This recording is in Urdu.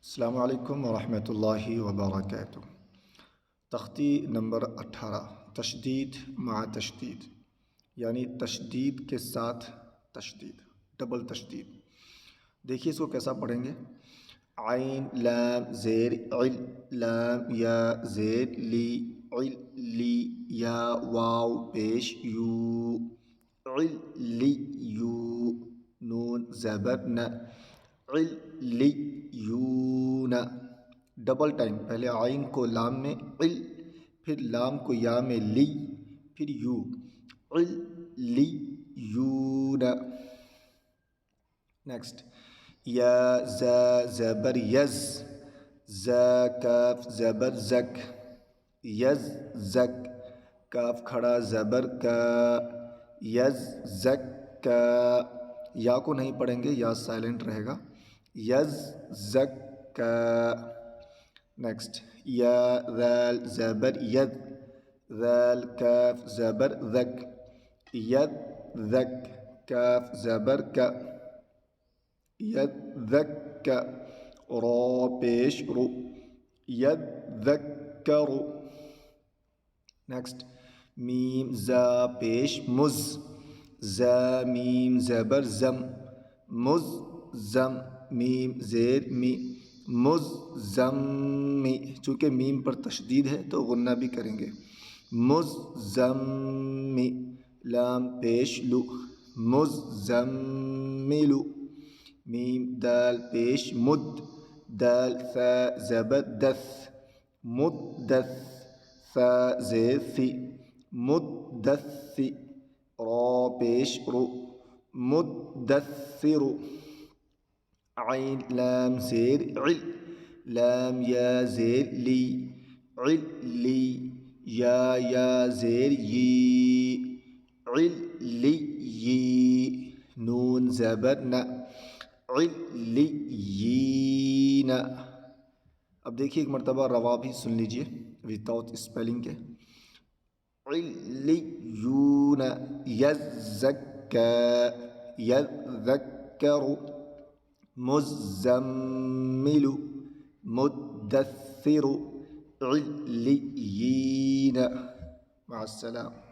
السلام علیکم ورحمۃ اللہ وبرکاتہ۔ تختی نمبر 18، تشدید مع تشدید، یعنی تشدید کے ساتھ تشدید، ڈبل تشدید۔ دیکھیے اس کو کیسا پڑھیں گے۔ عین لام زیر عل، لام یا زیر لی، عل لی، یا واو پیش یو، عل لی یو، نون زبر ن، عل لی یون۔ ڈبل ٹائم، پہلے عین کو لام میں عل، پھر لام کو یا میں لی، پھر یو، عل لی یون۔ نیکسٹ، یا ز زبر یز، ز کاف زبر زک، یز زک، کاف کھڑا زبر کا، یز زک کا۔ یا کو نہیں پڑھیں گے، یا سائلنٹ رہے گا، یز زک کا۔ نیکسٹ، یا ذال زبر ید، ذال کاف زبر ذک، ید ذک، کاف زبر کا، ید ذک کا، را پیش رو، ید ذک کرو۔ نیکسٹ، میم زا پیش مز، زا میم زبر زم، مز زم، میم زیر می، مز زم می۔ چونکہ میم پر تشدید ہے تو غنہ بھی کریں گے، مز زم می، لام پیش لو، مز زم ملو۔ میم دال پیش مد، دال ثا زبر دث، مدث، ثا زیر ثی، مدث، را پیش رو، مدثر۔ عین لام زیر عل، لام یا زیر لی، عل لی، یا زیر یی، عل لی یی، نون زبر ن، عل لی یین۔ اب دیکھیے ایک مرتبہ روا بھی سن لیجئے وداؤٹ اسپیلنگ کے۔ علیون، یزکا، یذکر، مزمل، مدثر، علیین۔ مع السلامة۔